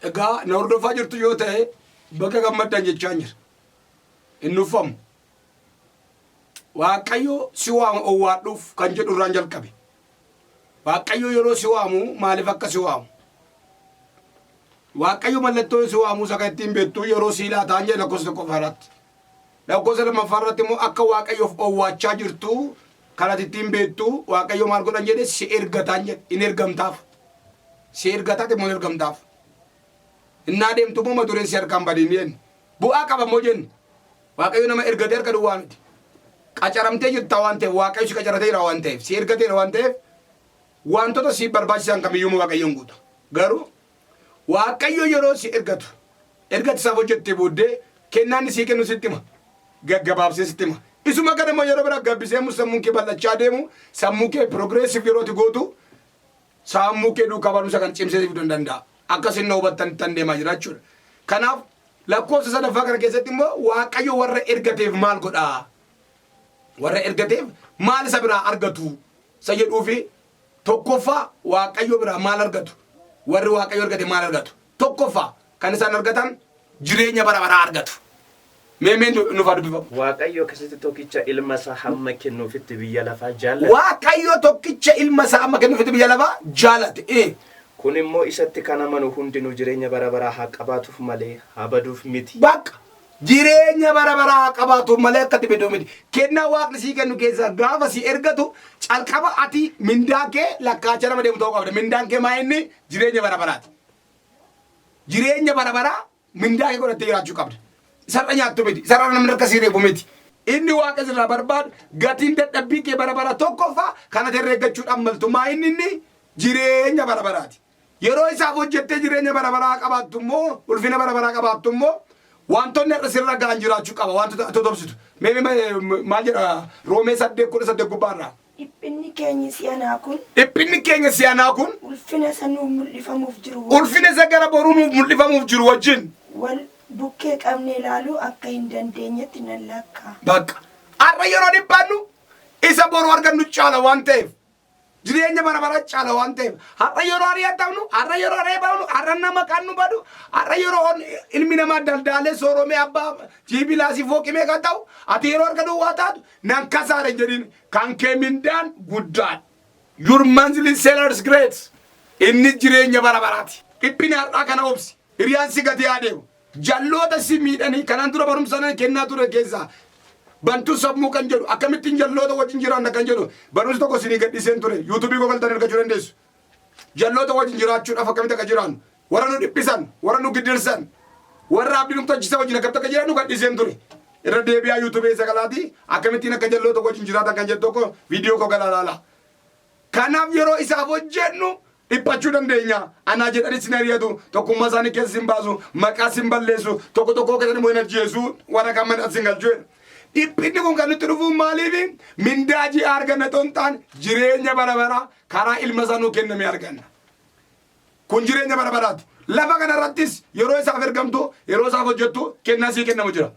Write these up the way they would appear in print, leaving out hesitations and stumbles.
egaa na hordofaa jirtu yoo ta'e bakka gammaddan jechaa jira. Hin dhufamu. Waaqayyo si waamu owwaadhuuf kan jedhu irraan jalqabe. Waaqayyo yeroo si waamu maaliif akka si waamu? Waaqayyo mallattoo si waamu saka ittiin beektu yeroo si laataan jedhe lakkoofsa tokko faarratti. Lakkoofsa lammaffaa irratti immoo akka Waaqayyoof owwaachaa jirtu kanatti ittiin beektu Waaqayyo maal godhan jedhe si ergataan jedhe in ergamtaaf. Si ergataati immoo ergamtaaf. Innaa deemtu immoo madureen si harkaan badiin jenni. Bu'aa qaba immoo jenni. Waaqayyo nama ergatee harka duwwaa miti. Qacaramtee jirta waan ta'eef Waaqayyo si qacarateera waan ta'eef si ergateera waan ta'eef wantoota si barbaachisan kamiyyuu Waaqayyoon guuta. Garuu Waaqayyo yeroo si ergatu isaaf hojjettee booddee kennaan isii kennu sitti hima. Gaggabaabsee sitti hima. Isuma kana immoo yeroo bira gabbisee sammuu kee bal'achaa deemu sammuu kee progressive yeroo itti gootu sammuu kee duukaa barumsa kan cimsee fiduu hin danda'a. Akkasin na hubattan tan deemaa jira jechuudha. Kanaaf lakkoofsa sadaffaa kana keessatti immoo Waaqayyo warra ergateef maal godhaa? Warra ergateef maal isa biraa argatu? Isa jedhuufi tokkoffaa Waaqayyo biraa maal argatu? Warri Waaqayyo ergate maal argatu? Tokkoffaa kan isaan argatan jireenya bara baraa argatu. Meemeen nuuf dubbifamu. Waaqayyo keessatti tokkicha ilma isaa hamma kennuufitti biyya lafaa jaallate. Waaqayyo tokkicha ilma isaa hamma kennuufitti biyya lafaa jaallate. Kun immoo isatti kan amanu hundinuu jireenya bara baraa haa qabaatuuf malee haa baduuf miti. Bakka jireenya bara baraa haa qabaatuuf malee akkatti baduu miti. Kennaa Waaqni sii kennu keessaa gaafa si ergatu calqaba ati mindaa kee lakkaachaa nama deemu ta'uu qabda. Mindaan kee maa inni jireenya bara baraati. Jireenya bara baraa mindaa kee godhattee jiraachuu qabda. Sarara nyaattu miti. Sarara namni harka sii reebu miti. Inni Waaqa sirraa barbaadu gatiin dadhabbii kee bara baraa tokkoffaa kana herreeggachuudhaan maltu maa inni jireenya bara baraati. Yeroo isaaf hojjettee jireenya bara baraa qabaattu immoo ulfina bara baraa qabaattu immoo wantoonni irra sirra ga'an jiraachuu qaba wantoota totobsitu. Maal jedha Roomee 8:18 gubbaarraa. Dhiphinni keenya si'anaa kun. Dhiphinni keenya si'anaa kun. Ulfina isa nuuf mul'ifamuuf jiru. Ulfina isa gara boruu nuuf mul'ifamuuf jiru wajjin. Wal bukkee qabnee ilaaluu akka hin dandeenyetti nan lakkaa. Bakka har'a yeroo dhiphannu isa boruu argannu caala waan ta'eef. Jireenya bara baraa caala waan ta'eef har'a yeroo ari'atamnu har'a yeroo reebamnu har'a nama kan nu badu har'a yeroo ilmi namaa daldaalee sooromee abbaa jibilaasii fooqimee kan ta'u ati yeroo harka duwwaa taatu nan kasaare jedhin kan kee mindaan guddaan. Your monthly salary is great. Inni jireenya bara baraati. Dhiphina har'aa kana obsi. Hiriyaan si gadi adeemu. Jalloota si miidhanii kanaan dura barumsa kennaa ture keessaa. Bantu sammuu kan jedhu akkamittiin jalloota wajjin jiraanna kan jedhu barumsi tokko isinii gadhiiseen ture yuutuubii gogaltan argachuu dandeessu. Jalloota wajjin jiraachuudhaaf akkamitti akka jiraannu warra nu dhiphisan warra nu giddirsan warra abdii nu tajjisa wajjin akkamitti akka jiraannu gadhiiseen ture. Irra deebi'aa yuutuubii sagalaati akkamittiin akka jalloota wajjin jiraatan kan jedhu tokko viidiyoo gogala laala. Kanaaf yeroo isaaf hojjennu dhiphachuu dandeenya. Anaa jedhanis hin ari'atu tokkummaa isaanii keessa hin baasu maqaa hin balleessu tokko tokkoo keessatti immoo hin ajjeesu warra kan mana hin galchu. Dhiphinni kun kan nutti dhufu maaliif mindaa ji'a arganna tontaan jireenya bara baraa karaa ilma isaa nuu kenname arganna. Kun jireenya bara baraati. Lafa kanarrattis yeroo isaaf ergamtu yeroo isaaf hojjettu kennaa sii kennamu jira.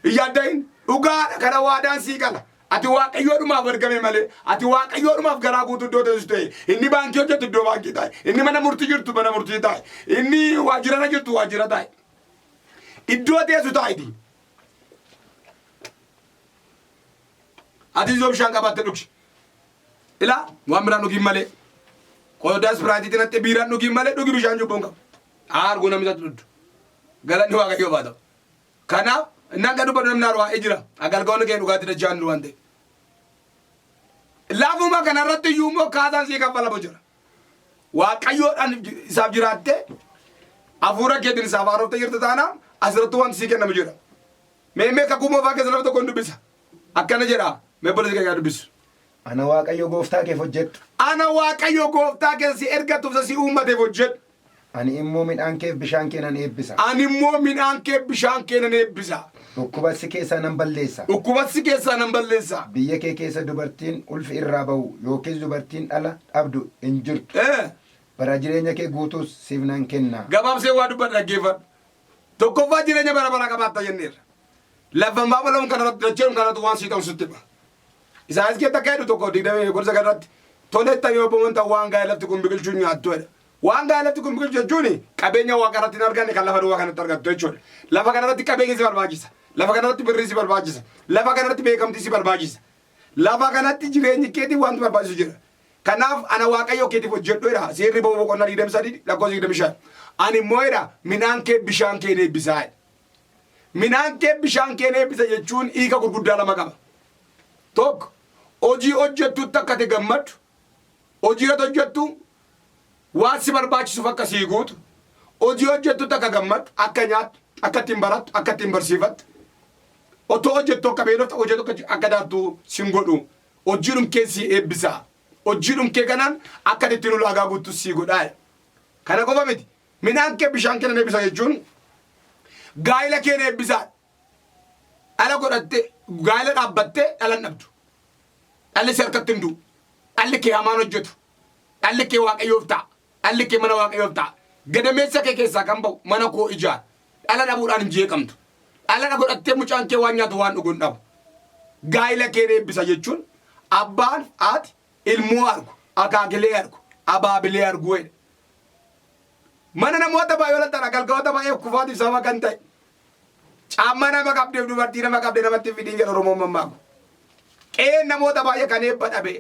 Iyyaaddain dhugaadha kana waadaan sii qala. Ati Waaqayyoodhumaaf ergame malee ati Waaqayyoodhumaaf garaa guutuu iddoo teessu ta'e inni baankii hojjetu iddoo baankii taa'e inni mana murtii jirtu mana murtii taa'e inni waajjirana jirtu waajjira taa'e iddoo teessu taa'iti. Ati zo bishaan qabatte dhugi. Ila waan biraan dhugi malee. Qodaa Sprite tinatti biiraan dhugi malee dhugi bishaan jubbuun qabu. Arguu namni isatti dhudhu. Galanni Waaqayyoo baata. Kanaaf naga dubbatu namni arwaa ejira. Agalgoonni kee dhugaatti dachaan waan ta'e. Laafuma kanarratti iyyuu immoo kaasaan sii kaffalamu jira. Waaqayyoodhaan isaaf jiraatte hafuura keetiin isaaf haarofte jirtu taanaan asirratti wanti sii kennamu jira. Mee kakuu moofaa keessa lafa tokkoon dubbisa. Akkana jedhaa. Meebolisi kee dubbisu. Ana Waaqayyo gooftaa keef hojjedhu. Ana Waaqayyo gooftaa keef si ergatuuf si uummateef hojjedhu. Ani immoo midhaan keef bishaan kee nan eebbisa. Ani immoo midhaan keef bishaan kee nan eebbisa. Dhukkuba si keessaa nan balleessa. Dhukkuba si keessaa nan balleessa. Biyya kee keessa dubartiin ulfi irraa ba'u yookiin dubartiin dhala dhabdu hin jirtu. Bara jireenya kee guutuus siif nan kenna. Gabaabsee waa dubbadhu dhaggeeffadhu. Tokkoffaa jireenya bara baraa qabaatta jenneerra. Laffan baabalamuun kanarratti dacheeruun kanarratti waan sii ta'u sitti hima. Isaanis keetta ka'eedu tokko digdamee gorsa kanarratti toleetta yoo boonta waan gaa'e lafti kun biqilchuu nyaattu jedha. waan gaalatti kun jechuun qabeenya waaqarratti hin arganne kan lafa duwwaa kanatti argattu jechuudha. Lafa kanarratti qabeenya si barbaachisa. Lafa kanarratti birrii si barbaachisa. Lafa kanarratti beekamtii si barbaachisa. Lafa kanatti jireenyi keetii wanti barbaachisu jira. Kanaaf ana waaqayyo keetiif hojjedhuudha. Seerri boqonnaa 23 lakkoofsa 25. Ani immoo midhaan kee bishaan kee eebbisaa. Midhaan kee bishaan kee eebbisa jechuun hiika gurguddaa lama qaba. Tokko hojii hojjettutti akka ati gammaddu, hojii hojjettu waan si barbaachisuuf akka sii guutu, hojii hojjettutti akka gammaddu, akka nyaattu, akka ittiin barattu, akka ittiin barsiifattu, otoo hojjettu akka beeloftu, hojjettu akka daartu sin godhu, hojiidhum kee si eebbisaa. Hojiidhum kee kanaan akka ittiin ulaagaa guuttu sii godhaa. Kana qofa miti. Midhaan kee bishaan kee eebbisa jechuun gaa'ila kee eebbisaa. Dhala godhattee gaa'ila dhaabbattee dhala hin dhabdu. Dhalli si harkatti hin du'u. Dhalli kee hamaan hojjetu. Dhalli kee waaqayyoof ta'a. Dhalli kee mana waaqayyoof ta'a. Gadameessa kee keessaa kan ba'u mana koo ijaara. Dhala dhabuudhaan hin jeeqamtu. Dhala godhattee mucaan kee waan nyaatu waan dhugu hin dhabu. Gaa'ila kee eebbisa jechuun abbaan haati ilmoo argu, akaakilee argu, abaabilee argu jedhe. Mana namoota baay'ee walatti galgaloota baay'ee kufaatiif sababa kan ta'e. Caammaa nama qabdeef dubartii nama qabdee namatti fidiin jedha Oromoon mammaaku. Qe'een namoota baay'ee kan eebba dhabe.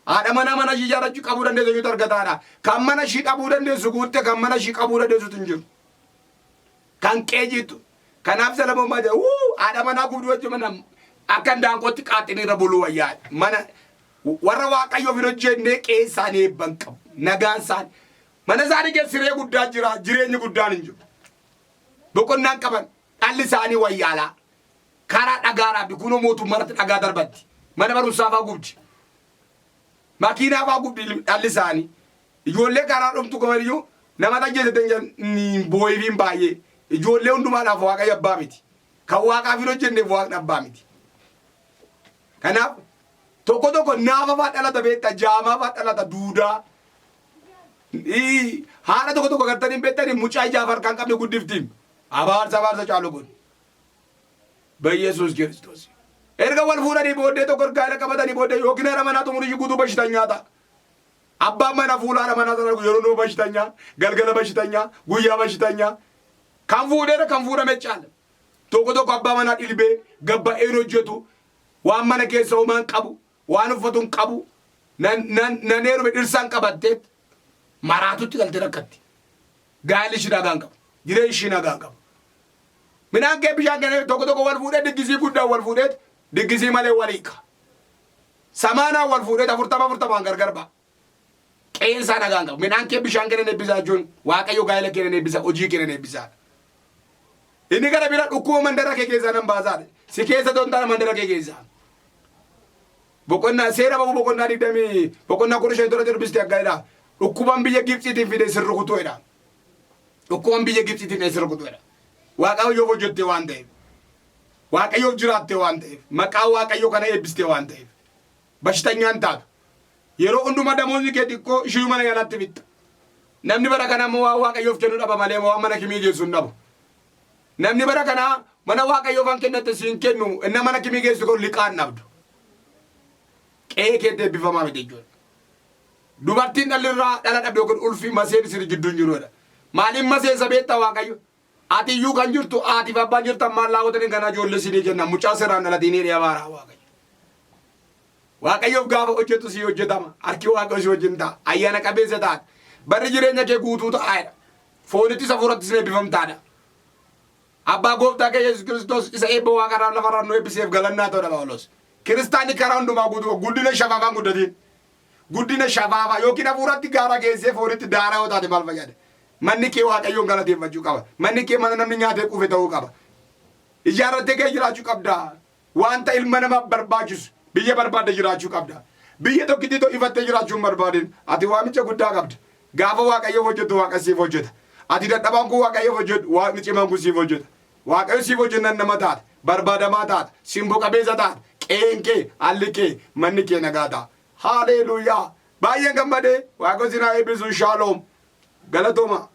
Haadha mana ishii ijaarrachuu qabuu dandeessu jechuutu argataadha. Kan mana ishii dhabuu dandeessu guutte kan mana ishii qabuu dandeessutu hin jiru. Kan qe'ee jirtu. Kanaaf Salamoon maa jedha haadha manaa gubduu wajjin mana akka daanqootti qaaxxinii irra buluu wayyaa. Mana warra waaqayyoof hin hojjennee qe'ee isaanii eebban qabu. Nagaan isaanii. Mana isaanii keessa siree guddaa jira. Jireenyi guddaan hin jiru. Boqonnaan qaban. Dhalli isaanii wayyaalaa. Karaa dhagaadhaaf kunoo mootummaatti dhagaa darbatti. Mana barumsaa fa'aa gubdi. Makiinaa fa'aa gubdi dhalli isaanii. Ijoollee karaa dhumtu kamaniyyuu nama tajjeesatan booyifiin baay'ee. Ijoollee hundumaadhaaf waaqayyo abbaa miti. Kan waaqaaf hin hojjenneef waaqni abbaa miti. Kanaaf tokko tokko naafa fa'aa dhalata beektaa, jaamaa fa'aa dhalata, duudaa. Haadha tokko tokko gartanii beektanii mucaa ijaaf harkaan qabne guddiftiin. Abaarsa caalu kun. Biyyesuus Kiristoos. Erga wal fuudhanii booddee tokko gaa'ela qabatanii booddee yookiin haadha manaa xumurii guutuu bashitan nyaata. Abbaan mana fuula haadha manaa sana yeroo nuu bashitan nyaa, galgala bashitan nyaa, guyyaa bashitan nyaa. Kan fuudheera kan fuudhame caala. Tokko tokko abbaa manaa dhilbee gabba'een hojjetu waan mana keessa homaan qabu, waan uffatu hin qabu, nan heerume dhirsaan qabatteet maraatutti galtee rakkatti. Gaa'elli ishii nagaan qabu. Jireenyi ishii nagaan qabu. Midhaan kee bishaan kee tokko tokko wal fuudhee diggisii guddaan wal fuudhee diggisii malee wal hiika. Samaanaan wal fuudhee 40 gargar ba'a. Qe'een isaa nagaan qabu. Midhaan kee bishaan kee eebbisaa jechuun waaqayyo gaa'ela kee eebbisa, hojii kee eebbisaa. Inni kana bira dhukkuba mandara kee keessaa nan baasaa. Si keessa doontaa mandara kee keessaa. Boqonnaa seera babu boqonnaa 20 boqonnaa 15 durbiste aggaadha. Dhukkubaan biyya Gibxiitiin fide sirri kutuudha. Dhukkubaan biyya Gibxiitiin sirri kutuudha. Waaqayyoof hojjette waan ta'eef. Waaqayyoof jiraatte waan ta'eef. Maqaa waaqayyoo kana eebbiste waan ta'eef. Bashitanyaan taatu. Yeroo hundumaa damoonni kee xiqqoo ishii mana yaalatti bitta. Namni bara kana immoo waan waaqayyoof kennu dhaba malee waan mana kimii geessu hin dhabu. Namni bara kana mana waaqayyoof an kennate siin kennu inni mana kimii geessu kun liqaan dhabdu. Qe'ee keetti eebbifamaa miti jechuudha. Dubartiin dhalirraa dhala dhabde yookiin ulfi maseen sirri jidduun jiruudha. Maaliin maseensa beektaa waaqayyo? Ati iyyuu kan jirtu aatiif abbaan jirtan maal laawwatanii kana ijoollee siinii kenna mucaa sirraan dhalatinii dhiyabaara waaqayyo. Waaqayyoof gaafa hojjetu sii hojjetama. Harki waaqayyo sii hojjetan ta'a. Ayyaana qabeessa ta'a. Barri jireenya kee guutuu ta'aadha. Foonittis hafuurattis eebbifamtaadha. Abbaa gooftaa kee Yesuus Kiristoos isa eebba waaqarraa lafarraa nu eebbiseef galannaa ta'udha Phaawulos. Kiristaanni karaa hundumaa guutuu guddina shafaafaan guddatiin. Guddina shafaafaa yookiin hafuuratti gaara geessee foonitti daaraa yoo taate maal fayyada? Manni kee waaqayyoon galateeffachuu qaba. Manni kee mana namni nyaatee quufe ta'uu qaba. Ijaarrattee kee jiraachuu qabda. Wanta ilma namaa barbaachisu biyya barbaadde jiraachuu qabda. Biyya tokkitti ifattee jiraachuu hin barbaadin. Ati waamicha guddaa qabda. Gaafa waaqayyoof hojjetu waaqa siif hojjeta. Ati dadhabaan kun waaqayyoof hojjetu waaqni cimaan kun siif hojjeta. Waaqayyo siif hojjennan nama taate barbaadamaa taate simboo qabeessa taate qe'een kee haalli kee manni kee nagaa ta'a. Haleluuyaa. Baay'een gammadee waaqayyo sinaa eebbisuun shaaloom. Galatooma.